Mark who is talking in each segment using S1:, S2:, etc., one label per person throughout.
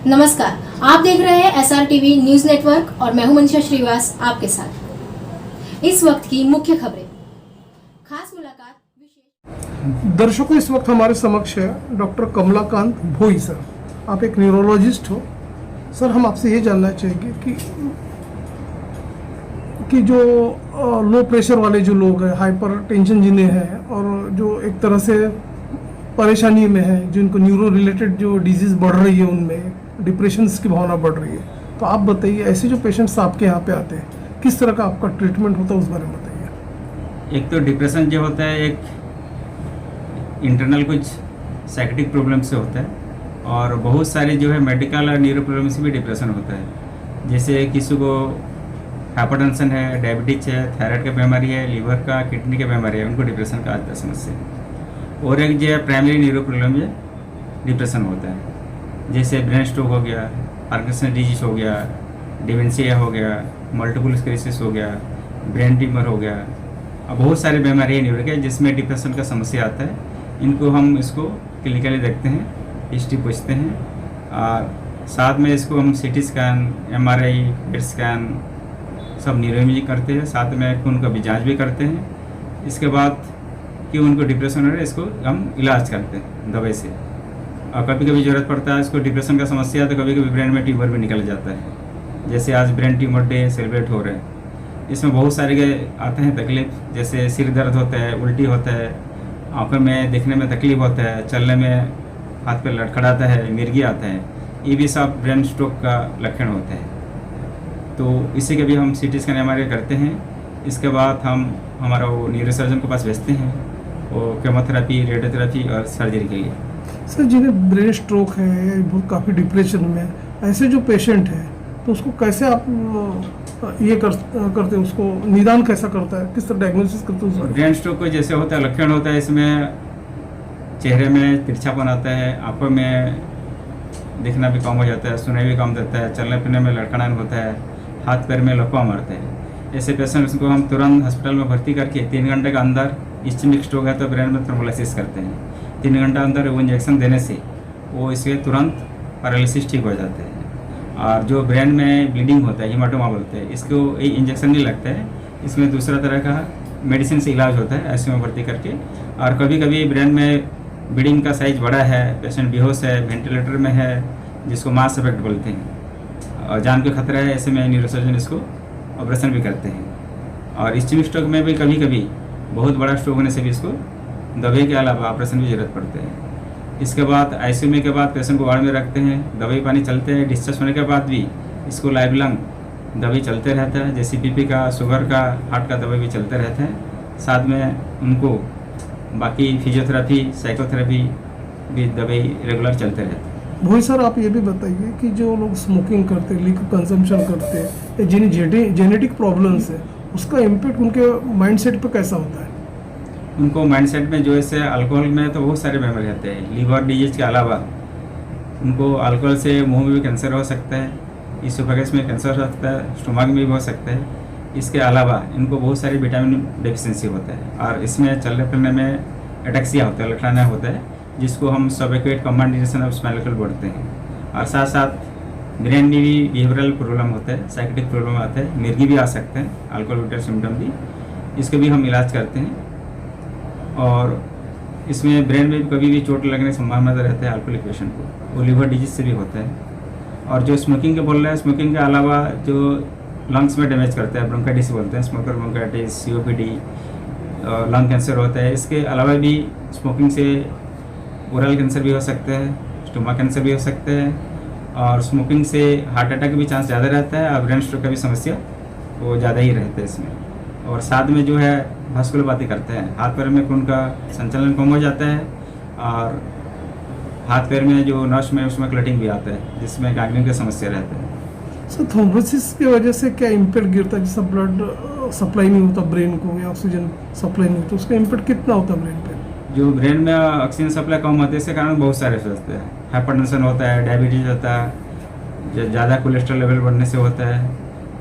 S1: नमस्कार, आप देख रहे हैं SR टीवी न्यूज नेटवर्क और मैं हूं मनीषा श्रीवास आपके साथ। इस वक्त की मुख्य खबरें, खास मुलाकात विशेष।
S2: दर्शकों, इस वक्त हमारे समक्ष है डॉक्टर कमलाकांत भोई सर। आप एक न्यूरोलॉजिस्ट हो सर। हम आपसे ये जानना चाहेंगे कि जो लो प्रेशर वाले जो लोग हैं, हाइपर टेंशन जिन्हें हैं और जो एक तरह से परेशानी में है, जिनको न्यूरो रिलेटेड जो डिजीज़ बढ़ रही है, उनमें डिप्रेशन की भावना बढ़ रही है, तो आप बताइए ऐसे जो पेशेंट्स आपके यहाँ पे आते हैं किस तरह का आपका ट्रीटमेंट होता है, उस बारे में बताइए।
S3: एक तो डिप्रेशन जो होता है एक इंटरनल कुछ साइकेट्रिक प्रॉब्लम से होता है, और बहुत सारे जो है मेडिकल और न्यूरो प्रॉब्लम से भी डिप्रेशन होता है। जैसे किसी को हाइपरटेंशन है, डायबिटीज है, थायराइड का बीमारी है, लीवर का, किडनी का बीमारी है, उनको डिप्रेशन का आता है समस्या। और एक जो है प्राइमरी न्यूरो प्रॉब्लम में डिप्रेशन होता है, जैसे ब्रेन स्ट्रोक हो गया, पार्किंसन डिजीज हो गया, डिमेंशिया हो गया, मल्टीपल स्क्लेरोसिस हो गया, ब्रेन ट्यूमर हो गया, और बहुत सारे बीमारी है न्यूरो के जिसमें डिप्रेशन का समस्या आता है। इनको हम इसको क्लिनिकली देखते हैं, हिस्ट्री पूछते हैं, और साथ में इसको हम CT scan, MRI, PET scan सब न्यूरो इमेजिंग करते हैं, साथ में खून का भी जाँच भी करते हैं। इसके बाद कि उनको डिप्रेशन हो रहा है, इसको हम इलाज करते हैं दवाई से। और कभी कभी ज़रूरत पड़ता है इसको डिप्रेशन का समस्या, तो कभी कभी ब्रेन में ट्यूमर भी निकल जाता है। जैसे आज ब्रेन ट्यूमर डे सेलिब्रेट हो रहे हैं, इसमें बहुत सारे आते हैं तकलीफ, जैसे सिर दर्द होता है, उल्टी होता है, आँखों में देखने में तकलीफ होता है, चलने में हाथ पे लड़खड़ाता है, मिर्गी आता है, ये भी सब ब्रेन स्ट्रोक का लक्षण होता है। तो इसी के भी हम CT स्कैन MRI करते हैं। इसके बाद हम हमारा वो न्यूरोसर्जन के पास भेजते हैं, वो केमोथेरेपी, रेडियोथेरेपी और सर्जरी के लिए।
S2: सर, जिन्हें ब्रेन स्ट्रोक है या बहुत काफ़ी डिप्रेशन में, ऐसे जो पेशेंट है तो उसको कैसे आप ये करते हैं, उसको निदान कैसा करता है, किस तरह डायग्नोसिस करते हैं?
S3: ब्रेन स्ट्रोक को जैसे होता है लक्षण होता है, इसमें चेहरे में तिरछापन आता है, आंखों में दिखना भी कम हो जाता है, सुनाई भी कम देता है, चलने फिरने में लड़खड़ाहट होता है, हाथ पैर में लकवा मारते हैं। ऐसे पेशेंट्स को हम तुरंत हॉस्पिटल में भर्ती करके 3 घंटे के अंदर इस्केमिक स्ट्रोक है तो ब्रेन में थ्रोम्बोलाइसिस करते हैं। 3 घंटे अंदर वो इंजेक्शन देने से वो इसके तुरंत पैरालिसिस ठीक हो जाते हैं। और जो ब्रेन में ब्लीडिंग होता है, हीमाटोमा बोलते हैं, इसको ये इंजेक्शन नहीं लगता है, इसमें दूसरा तरह का मेडिसिन से इलाज होता है ICU में भर्ती करके। और कभी कभी ब्रेन में ब्लीडिंग का साइज बड़ा है, पेशेंट बेहोश है, वेंटिलेटर में है, जिसको मास इफेक्ट बोलते हैं, और जान का खतरा है, ऐसे में न्यूरोसर्जन इसको ऑपरेशन भी करते हैं। और इस्केमिक स्ट्रोक में भी कभी कभी बहुत बड़ा स्ट्रोक होने से भी इसको दवाई के अलावा ऑपरेशन की जरूरत पड़ते हैं। इसके बाद ICU में के बाद पेशेंट को वार्ड में रखते हैं, दवाई पानी चलते हैं। डिस्चार्ज होने के बाद भी इसको लाइफ लॉन्ग दवाई चलते रहता है, जैसे BP का, शुगर का, हार्ट का दवाई भी चलते रहते हैं। साथ में उनको बाकी फिजियोथेरेपी, साइकोथेरेपी भी दवाई रेगुलर चलते रहते हैं।
S2: भोई सर, आप ये भी बताइए कि जो लोग स्मोकिंग करते हैं, लिक्विड कंजम्पशन करते हैं, जिन्हें जेनेटिक प्रॉब्लम्स है, उसका इम्पेक्ट उनके माइंडसेट पे कैसा होता है?
S3: उनको माइंडसेट में जो है अल्कोहल में तो बहुत सारे बीमारी रहते हैं। लीवर डिजीज के अलावा उनको अल्कोहल से मुंह में भी कैंसर हो सकता है, इसोफेगस में कैंसर हो सकता है, स्टोमक में भी हो सकता है। इसके अलावा इनको बहुत सारी विटामिन डेफिशिएंसी होता है, और इसमें चलने फिरने में एटेक्सिया होता है, लक्षण होता है, जिसको हम subacute combination of spinal cord बोलते हैं। और साथ साथ ब्रेन में भी बिहेवियरल प्रॉब्लम होता है, साइकेट्रिक प्रॉब्लम आता है, मिर्गी भी आ सकते हैं, अल्कोहल रिलेटेड सिम्टम भी, इसको भी हम इलाज करते हैं। और इसमें ब्रेन में कभी भी चोट लगने की संभावना रहता है अल्कोहलिक पेशेंट को, वो लीवर डिजीज से भी होता है। और जो स्मोकिंग के बोल रहे हैं, स्मोकिंग के अलावा जो लंग्स में डैमेज करता है, ब्रोंकाइटिस बोलते हैं, smoker bronchitis, COPD, lung cancer होता है। इसके अलावा भी स्मोकिंग से ओरल कैंसर भी हो सकता है, स्टोमक कैंसर भी हो सकता है, और स्मोकिंग से हार्ट अटैक का भी चांस ज़्यादा रहता है, और ब्रेन स्ट्रोक का भी समस्या वो ज़्यादा ही रहता है इसमें। और साथ में जो है वास्कुलरपैथी करते हैं, हाथ पैर में खून का संचालन कम हो जाता है, और हाथ पैर में जो नस में उसमें क्लटिंग भी आता है, जिसमें गैंग्रीन की समस्या रहता है।
S2: सर, थ्रोम्बोसिस की वजह से क्या इम्पेक्ट गिरता है? जैसा ब्लड सप्लाई नहीं होता ब्रेन को, या ऑक्सीजन सप्लाई नहीं होता, उसका इम्पेक्ट कितना होता है ब्रेन पे? जो
S3: ब्रेन में ऑक्सीजन सप्लाई कम होते हैं, इसके कारण बहुत सारे होते हैं। हाइपरटेंशन होता है, डायबिटीज होता है, ज़्यादा कोलेस्ट्रॉल लेवल बढ़ने से होता है।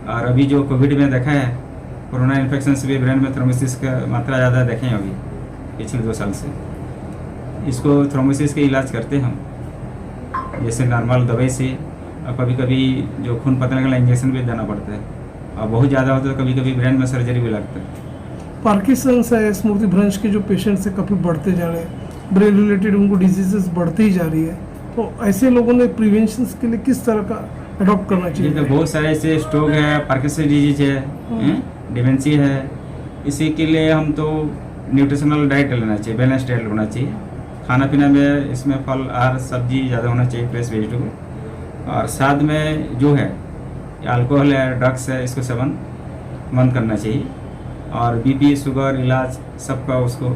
S3: और अभी जो कोविड में देखा है, कोरोना इन्फेक्शन से भी ब्रेन में थ्रोम्बोसिस का मात्रा ज़्यादा देखें अभी पिछले 2 साल से। इसको थ्रोम्बोसिस के इलाज करते हैं हम, जैसे नॉर्मल दवाई से और कभी कभी जो खून पतले का इंजेक्शन भी देना पड़ता है, और बहुत ज़्यादा होता है तो कभी कभी ब्रेन में सर्जरी भी लगता है।
S2: पार्किंसंस है, स्मृति भ्रंश के जो पेशेंट्स है काफ़ी बढ़ते जा रहे हैं, ब्रेन रिलेटेड उनको डिजीजेस बढ़ती ही जा रही है, तो ऐसे लोगों ने प्रिवेंशन के लिए किस तरह का अडॉप्ट करना
S3: ये
S2: चाहिए?
S3: तो बहुत सारे ऐसे स्ट्रोक है, पार्किंसन डिजीज है, डिमेंशिया है, इसी के लिए हम तो न्यूट्रिशनल डाइट लेना चाहिए, बैलेंस डाइट होना चाहिए। खाना पीना में इसमें फल आहार सब्जी ज़्यादा होना चाहिए, फ्रेश वेजिटेबल, और साथ में जो है अल्कोहल है, ड्रग्स है, इसको सेवन बंद करना चाहिए, और बीपी शुगर इलाज सबका उसको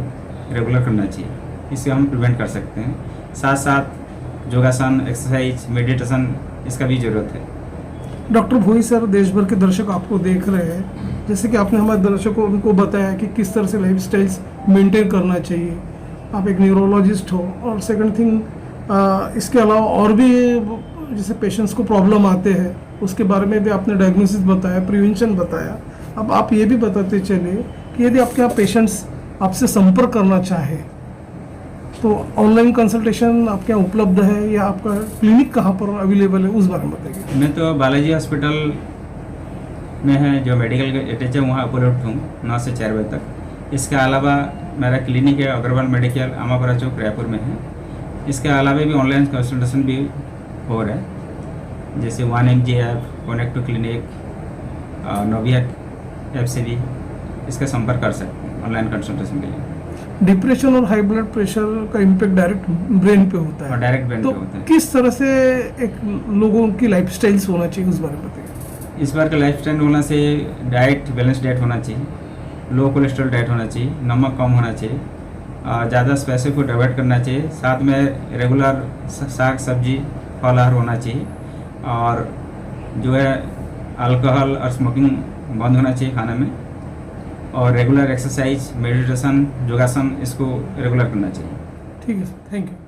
S3: रेगुलर करना चाहिए, इससे हम प्रिवेंट कर सकते हैं। साथ साथ योगासन, एक्सरसाइज, मेडिटेशन, इसका भी ज़रूरत है।
S2: डॉक्टर भोई सर, देश भर के दर्शक आपको देख रहे हैं, जैसे कि आपने हमारे दर्शकों उनको बताया कि किस तरह से लाइफ स्टाइल्स मेंटेन करना चाहिए, आप एक न्यूरोलॉजिस्ट हो, और सेकंड थिंग इसके अलावा और भी जैसे पेशेंट्स को प्रॉब्लम आते हैं उसके बारे में भी आपने डायग्नोसिस बताया, प्रिवेंशन बताया। अब आप ये भी बताते चलिए कि यदि आपके यहाँ पेशेंट्स आपसे संपर्क करना चाहे तो ऑनलाइन कंसल्टेशन आपके यहाँ उपलब्ध है, या आपका क्लिनिक कहाँ पर अवेलेबल है, उस बारे में बताइए।
S3: मैं तो बालाजी हॉस्पिटल में है, जो मेडिकल अटैच है, वहाँ उपलब्ध हूँ 9 से 4 बजे तक। इसके अलावा मेरा क्लिनिक है अग्रवाल मेडिकल, आमापुरा चौक, रायपुर में है। इसके अलावा भी ऑनलाइन कंसल्टेशन भी हो रहा है, जैसे 1MG app, connect to clinic, Novia app से भी इसका संपर्क कर सकते हैं ऑनलाइन कंसल्टेशन के लिए।
S2: डिप्रेशन और हाई ब्लड प्रेशर का इम्पैक्ट डायरेक्ट ब्रेन पे होता है,
S3: और डायरेक्ट ब्रेन
S2: तो
S3: पे होता है।
S2: किस तरह से एक लोगों की लाइफस्टाइल्स होना चाहिए, उस बारे में बताइए।
S3: इस बार का लाइफ स्टाइल होना से डाइट, बैलेंस डाइट होना चाहिए, लो कोलेस्ट्रॉल डाइट होना चाहिए, नमक कम होना चाहिए, ज़्यादा स्पाइसी फूड अवॉइड करना चाहिए, साथ में रेगुलर साग सब्जी फल आहार होना चाहिए, और जो है अल्कोहल और स्मोकिंग बंद होना चाहिए खाना में, और रेगुलर एक्सरसाइज, मेडिटेशन, योगासन, इसको रेगुलर करना चाहिए।
S2: ठीक है सर, थैंक यू।